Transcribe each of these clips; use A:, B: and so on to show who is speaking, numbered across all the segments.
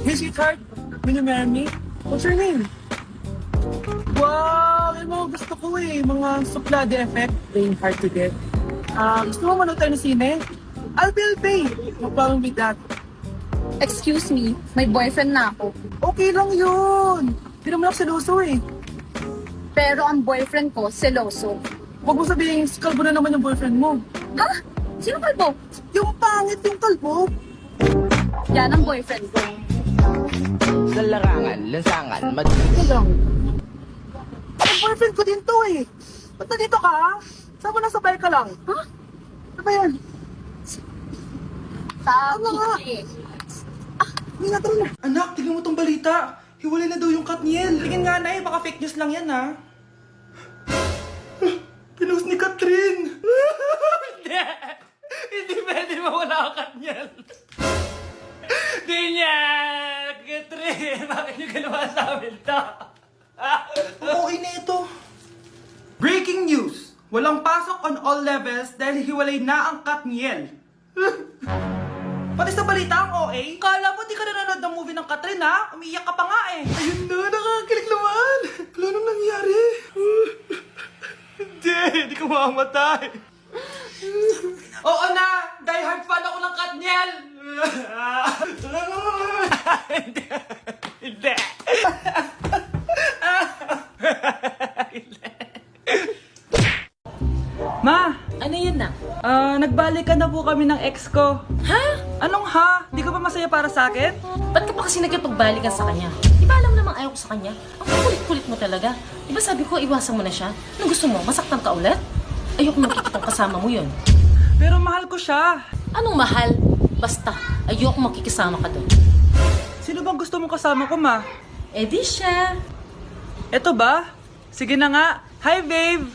A: Hey, sweetheart. Will you marry me? What's your name? Wow! Yung mga gusto ko eh. Mga suplade effect. Playing hard to get. Gusto mo manood tayo ng sine? I'll pay. No problem with that.
B: Excuse me, may boyfriend na ako.
A: Okay lang yun. Hindi naman ako seloso eh.
B: Pero ang boyfriend ko, seloso.
A: Huwag mo sabihin, kalbo na naman yung boyfriend mo.
B: Ha? Sino kalbo?
A: Yung pangit yung kalbo.
B: Yan ang boyfriend ko.
C: Sa larangan, lansangan,
A: Ito lang. Yung boyfriend ko din to eh. Ba't nandito ka? Saan mo nasabay ka lang?
B: Ha?
A: Ano ba yan?
B: Sabi
A: Ano nga?
B: eh.
A: Hindi na tara na. Anak, tignan mo tong balita. Hiwalay na daw yung Katniel. Tingin nga na baka fake news lang yan ha. Pinost ni Catherine. Hindi. Hindi pwede mawala ang Katniel. Hindi niya. Catherine, bakit niyo ginawa sa amin to? Okay na ito. Breaking news. Walang pasok on all levels dahil hiwalay na ang Katniel. Pati sa balita ang OA, kala mo di ka nanonood ng movie ng Catherine ha? Umiiyak ka pa nga eh. Ayun na, nakakilig naman. Wala nang nangyari. Hindi ka mamamatay. Oo na, die hard fan ako ng Katniel. Hindi. Hindi. Ma,
D: Ano yun na?
A: nagbalikan na po kami ng ex ko.
D: Ha?
A: Anong ha? Di ka ba masaya para sa akin?
D: Ba't ka pa kasi nagkipagbalikan sa kanya? Di ba alam namang ayaw ko sa kanya? Ang kulit-kulit mo talaga. Di ba sabi ko iwasan mo na siya? Anong gusto mo? Masaktan ka ulit? Ayoko makikitang kasama mo yun.
A: Pero mahal ko siya.
D: Anong mahal? Basta, ayoko makikisama ka doon.
A: Sino bang gusto mong kasama ko, ma?
D: Eh di siya.
A: Eto ba? Sige na nga. Hi, babe!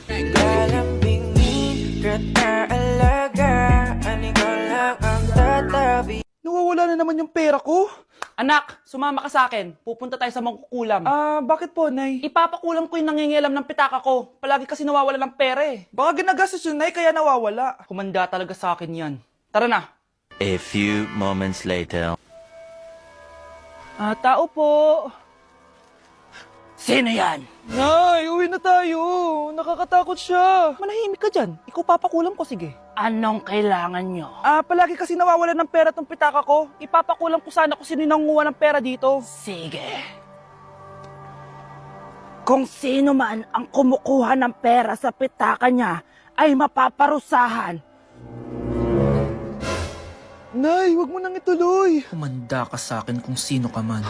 A: Nawawala na naman yung pera ko. Anak, sumama ka sa akin. Pupunta tayo sa mangkukulam. Bakit po, Nay? Ipapakulam ko yung nangingialam ng pitaka ko. Palagi kasi nawawala ng pera eh. Baka ginagastos yun, Nay, kaya nawawala. Kumanda talaga sa akin yan. Tara na.
E: A few moments later.
A: Tao po. Sino yan? Nay, uwi na tayo. Nakakatakot siya. Manahimik ka dyan. Ikaw papakulam ko, sige. Anong kailangan nyo? Palagi kasi nawawala ng pera tong pitaka ko. Ipapakulam ko sana kung sino nanguha ng pera dito. Sige. Kung sino man ang kumukuha ng pera sa pitaka niya, ay mapaparusahan. Nay, wag mo nang ituloy. Humanda ka sa akin kung sino ka man.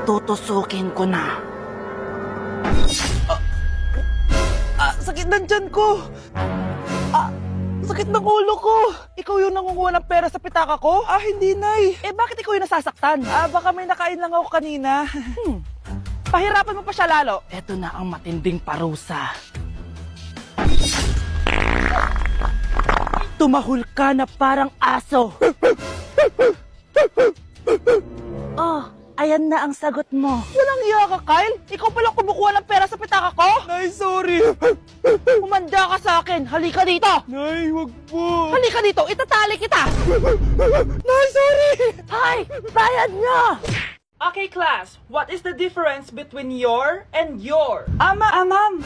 A: Tutusukin ko na. Sakit ng tiyan ko. Sakit ng ulo ko. Ikaw yung nangunguha ng pera sa pitaka ko? Hindi, Nay. Bakit ikaw yung nasasaktan? Baka may nakain lang ako kanina. Pahirapan mo pa siya lalo. Eto na ang matinding parusa. Tumahol ka na parang aso. Ayan na ang sagot mo. Walang iya ka, Kyle. Ikaw pala kumukuha ng pera sa pitaka ko? Nay, sorry. Umanda ka sa akin. Halika dito. Nay, wag po. Halika dito. Itatali kita. Nay, sorry. Hay, bayad niya. Okay, class. What is the difference between your and your? Ma'am.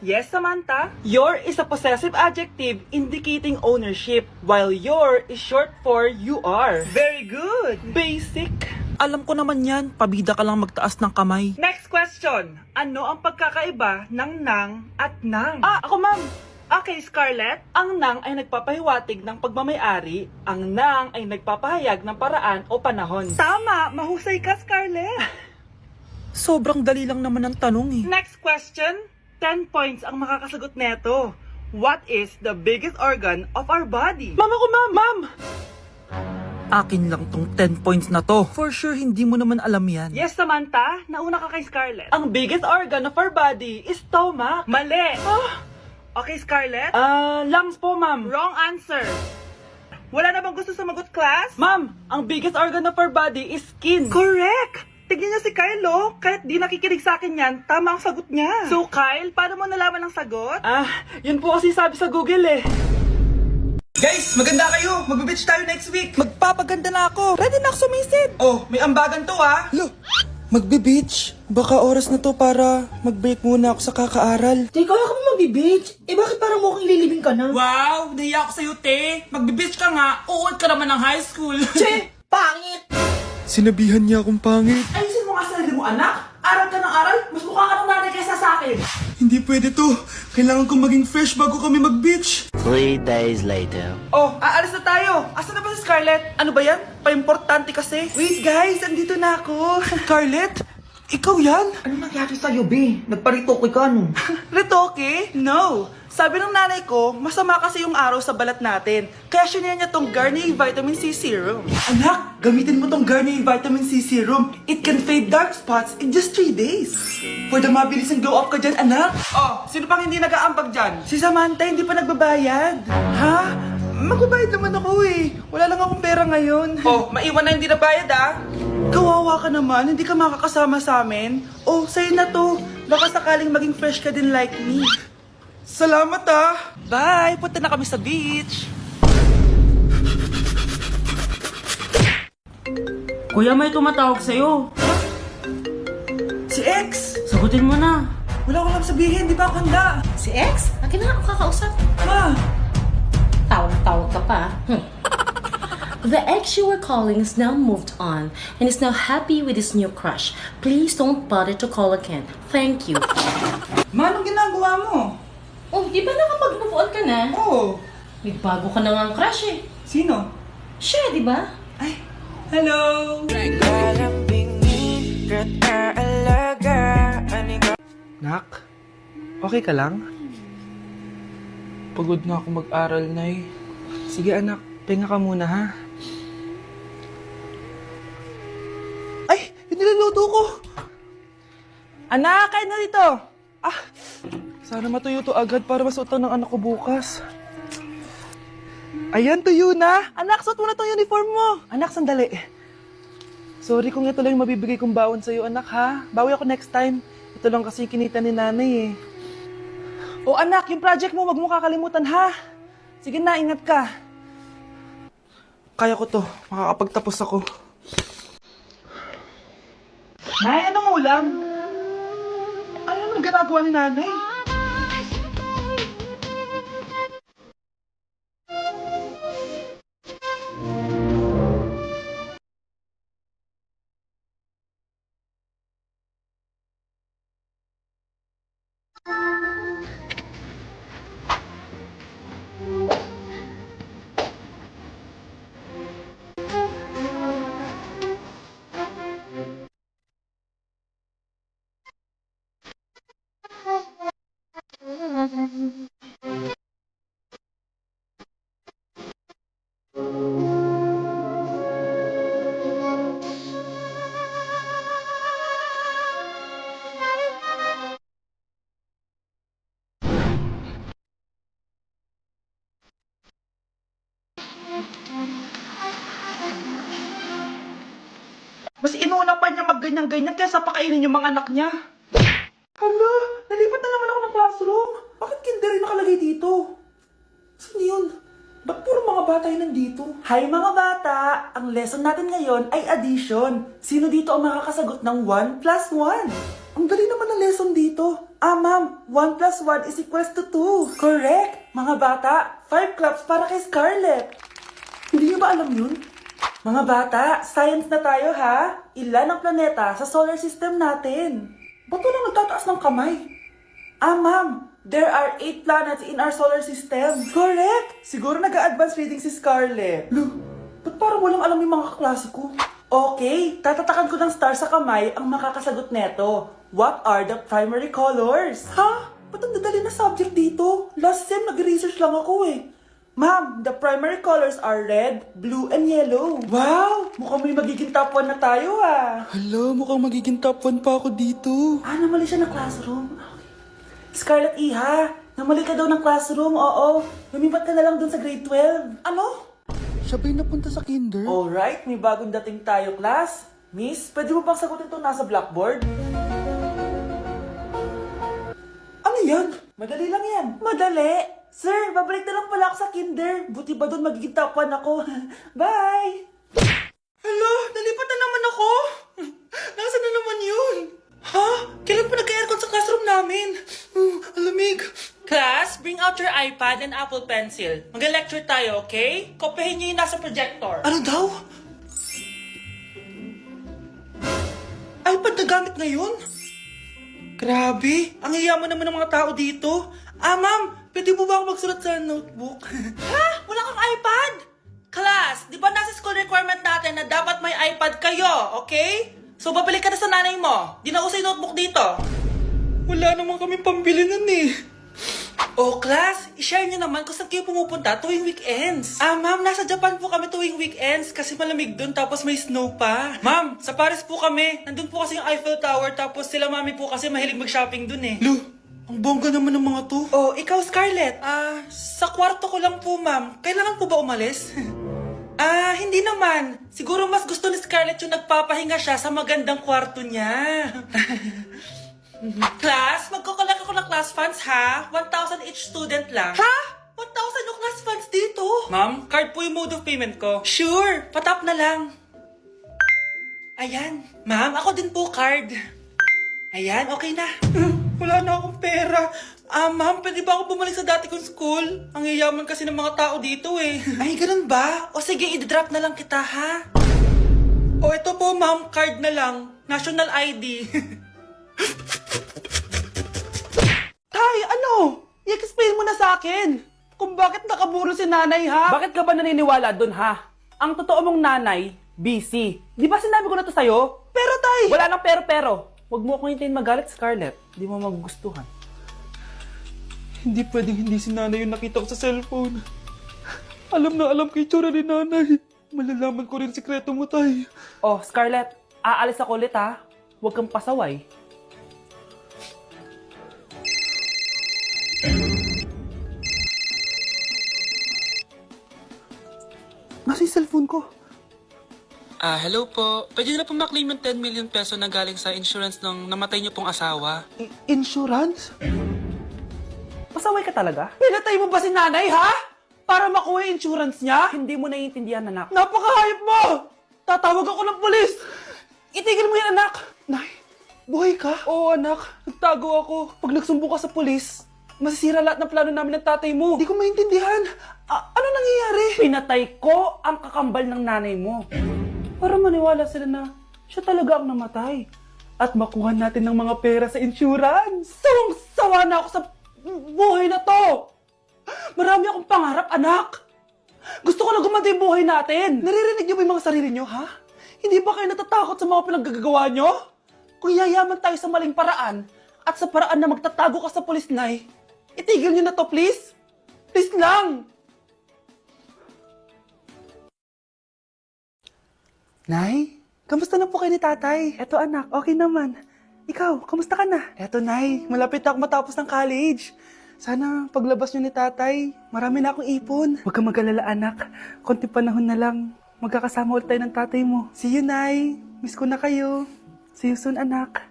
A: Yes, Samantha? Your is a possessive adjective indicating ownership, while your is short for you are. Very good. Basic. Alam ko naman yan, pabida ka lang magtaas ng kamay. Next question. Ano ang pagkakaiba ng nang at nang? Ako ma'am. Okay, Scarlett. Ang nang ay nagpapahiwatig ng pagmamayari, ang nang ay nagpapahayag ng paraan o panahon. Tama! Mahusay ka, Scarlett! Sobrang dali lang naman ang tanong eh. Next question. 10 points ang makakasagot neto. What is the biggest organ of our body? Mama ko, ma'am! Akin lang tong 10 points na to. For sure, hindi mo naman alam yan. Yes, Samantha. Nauna ka kay Scarlett. Ang biggest organ of our body is stomach. Mali! Okay, Scarlett? Lungs po, ma'am. Wrong answer. Wala na bang gusto sumagot, class? Ma'am, ang biggest organ of our body is skin. Correct! Tignan niyo si Kyle, oh. Kahit di nakikinig sa akin yan, tama ang sagot niya. So, Kyle, paano mo nalaman ang sagot? Yun po kasi sabi sa Google eh.
F: Guys, maganda kayo. Magbe-beach tayo next week. Magpapaganda na ako. Ready na ako sumisid. Oh, may ambagan to ah. Lo, magbe-beach? Baka oras na to para mag-break muna ako sa kakaaral.
A: Teka, kaya ka ba magbe-beach? Eh bakit parang mukhang ililibing ka na?
F: Wow, nahiya ako sa'yo, te. Magbe-beach ka nga. Uod ka naman ng high school.
A: Che, pangit!
F: Sinabihan niya akong pangit.
A: Ayusin mo nga sarili mo, anak. Aral ka ng aral. Mas mukha ka ng nanay kaysa sa akin.
F: Hindi pwede to. Kailangan kong maging fresh bago kami mag-beach.
E: 3 days later.
F: Oh, aalis na tayo. Asan na ba si Scarlett? Ano ba yan? Pa-importante kasi. Wait guys, andito na ako. Scarlett? Ikaw yan?
A: Ano nangyari sa'yo, be? Nagparitoke ka, no?
F: Retoke? No. Sabi ng nanay ko, masama kasi yung araw sa balat natin. Kaya sinaya niya tong Garnier Vitamin C Serum. Anak, gamitin mo tong Garnier Vitamin C Serum. It can fade dark spots in just 3 days. For the mabilis and glow up ka dyan, anak. Oh, sino pang hindi nag-aambag dyan? Si Samantha hindi pa nagbabayad. Ha? Magbabayad naman ako eh. Wala lang akong pera ngayon. Oh, maiwan na hindi nabayad ah. Kawawa ka naman, hindi ka makakasama sa amin. Oh, sa'yo na to. Baka sakaling maging fresh ka din like me. Salamat ah! Bye! Punta na kami sa beach!
A: Kuya, may tumatawag sa'yo.
F: Si X!
D: Sagutin mo na.
F: Wala ko lang sabihin, di ba ako handa?
D: Si X? Akin na ako kakausap.
F: Ma!
D: Tawag ka pa. The ex you were calling is now moved on and is now happy with his new crush. Please don't bother to call again. Thank you.
F: Ma, anong ginagawa mo?
D: Oh, di ba nakapag-move on ka na?
F: Oh!
D: May bago ka na nga ang crush eh.
F: Sino?
D: Siya, di ba?
F: Ay! Hello! Nak? Okay ka lang? Pagod na ako mag-aral, Nay. Sige anak, pahinga ka muna ha. Ay! Yung niluluto ko! Anak, kain na dito! Ah! Sana matuyo to agad para masuotan ng anak ko bukas. Ayan, tuyo na! Anak, suot mo na tong uniform mo! Anak, sandali. Sorry kung ito lang yung mabibigay kong baon sa'yo, anak ha. Bawi ako next time. Ito lang kasi kinita ni nanay eh. O anak, yung project mo, wag mo kakalimutan ha. Sige na, ingat ka. Kaya ko to. Makakapagtapos ako. Nay, anong ulam? Ano naman ginagawa ni nanay? Mas inuna pa niya magganyan-ganyan kaysa pakainin yung mga anak niya. Hala, nalipat na naman ako ng classroom. Bakit kinder rin nakalagay dito? Saan yun? Ba't puro mga bata yun nandito? Hi mga bata! Ang lesson natin ngayon ay addition. Sino dito ang makakasagot ng 1 plus 1? Ang dali naman ng lesson dito. Ah ma'am, 1 plus 1 is equals to 2. Correct! Mga bata, 5 claps para kay Scarlett. Hindi niyo ba alam yun? Mga bata, science na tayo ha. Ilan ang planeta sa solar system natin? Ba't walang nagtataas ng kamay? Ah, ma'am, there are 8 planets in our solar system. Correct! Siguro nag-a-advance reading si Scarlett. Lo, ba't parang walang alam yung mga kaklase ko? Okay, tatatakan ko ng star sa kamay ang makakasagot neto. What are the primary colors? Ha? Ba't ang dadali na subject dito? Last sem, nag-research lang ako eh. Ma'am, the primary colors are red, blue, and yellow. Wow! Mukhang may magiging top 1 na tayo ah. Hala, mukhang magiging top 1 pa ako dito. Ah, namali siya ng classroom. Scarlett Iha, namali ka daw ng classroom, oo. Lumipat ka na lang dun sa grade 12. Ano? Siya ba'y napunta sa kinder? Alright, may bagong dating tayo, class. Miss, pwede mo bang sagutin itong nasa blackboard? Ano yan? Madali lang yan. Madali? Sir, babalik na lang pala ako sa kinder. Buti ba doon magiging top 1 ako? Bye! Hala, nalipat na naman ako. Nasaan na naman yun? Ha? Kailan pa nagka-aircon sa classroom namin? Alamig. Class, bring out your iPad and Apple Pencil. Mag-lecture tayo, okay? Kopyahin niyo yung nasa projector. Ano daw? iPad na gamit ngayon? Grabe, ang yayaman naman ng mga tao dito. Ma'am, pwede mo ba ako magsulat sa notebook? Ha? Wala kang iPad? Class, di ba nasa school requirement natin na dapat may iPad kayo, okay? So, babalik ka na sa nanay mo. Di na uso yung notebook dito. Wala naman kami pambili nun eh. Oh, class, i-share nyo naman kung saan kayo pumupunta tuwing weekends. Ma'am, nasa Japan po kami tuwing weekends kasi malamig dun tapos may snow pa. Ma'am, sa Paris po kami. Nandun po kasi yung Eiffel Tower tapos sila mami po kasi mahilig mag-shopping dun eh. Lu, ang bongga naman ng mga to. Oh, ikaw Scarlett. Sa kwarto ko lang po, ma'am. Kailangan po ba umalis? Hindi naman. Siguro mas gusto ni Scarlett yung nagpapahinga siya sa magandang kwarto niya. Class, magkukulak ako ng class funds ha? 1,000 each student lang. Ha? 1,000 yung class funds dito? Ma'am, card po yung mode of payment ko. Sure, patap na lang. Ayan. Ma'am, ako din po card. Ayan, okay na. Wala na akong pera. Ma'am, pwede ba ako bumalik sa dati kong school? Ang yayaman kasi ng mga tao dito eh. Ay, ganun ba? O sige, i-drop na lang kita ha? O ito po ma'am, card na lang. National ID. Tay, ano? I-explain mo na sa akin. Kung bakit nakaburo si nanay ha?
A: Bakit ka ba naniniwala dun, ha? Ang totoo mong nanay, busy. Di ba sinabi ko na to sa'yo?
F: Pero tay!
A: Wala nang pero. Huwag mo akong hintayin magalit, Scarlett. Di mo magugustuhan.
F: Hindi pwedeng hindi si nanay yung nakita ko sa cellphone. Alam na alam kay tsura ni nanay. Malalaman ko rin sikreto mo, tay.
A: Oh, Scarlett, aalis ako ulit, ha? Huwag kang pasaway.
F: Nasa yung cellphone ko?
G: Hello po. Pwede na po maklaim yung 10 million peso na galing sa insurance ng namatay niyo pong asawa.
F: Insurance?
A: Pasaway ka talaga?
F: Pinatay mo ba si nanay, ha? Para makuha yung insurance niya?
A: Hindi mo naiintindihan, anak.
F: Napakahayop mo! Tatawag ako ng pulis! Itigil mo yan, anak! Nay, buhay ka? Oo, anak. Nagtago ako. Pag nagsumbong ka sa pulis, masisira lahat ng plano namin ng tatay mo. Hindi ko maintindihan. Ano nangyayari?
A: Pinatay ko ang kakambal ng nanay mo.
F: Para maniwala sila na siya talaga ang namatay. At makuha natin ng mga pera sa insurance. Sawang-sawa na ako sa buhay na to. Marami akong pangarap, anak. Gusto ko na gumanda yung buhay natin. Naririnig niyo ba yung mga sarili niyo, ha? Hindi ba kayo natatakot sa mga pinaggagawa niyo? Kung yayaman tayo sa maling paraan at sa paraan na magtatago ka sa pulis, Nay, itigil niyo na to, please. Please lang. Nay, kamusta na po kayo ni tatay? Eto anak, okay naman. Ikaw, kamusta ka na? Eto Nay, malapit ako matapos ng college. Sana paglabas niyo ni tatay, marami na akong ipon. Huwag kang mag-alala anak, konti panahon na lang. Magkakasama ulit tayo ng tatay mo. See you Nay, miss ko na kayo. See you soon anak.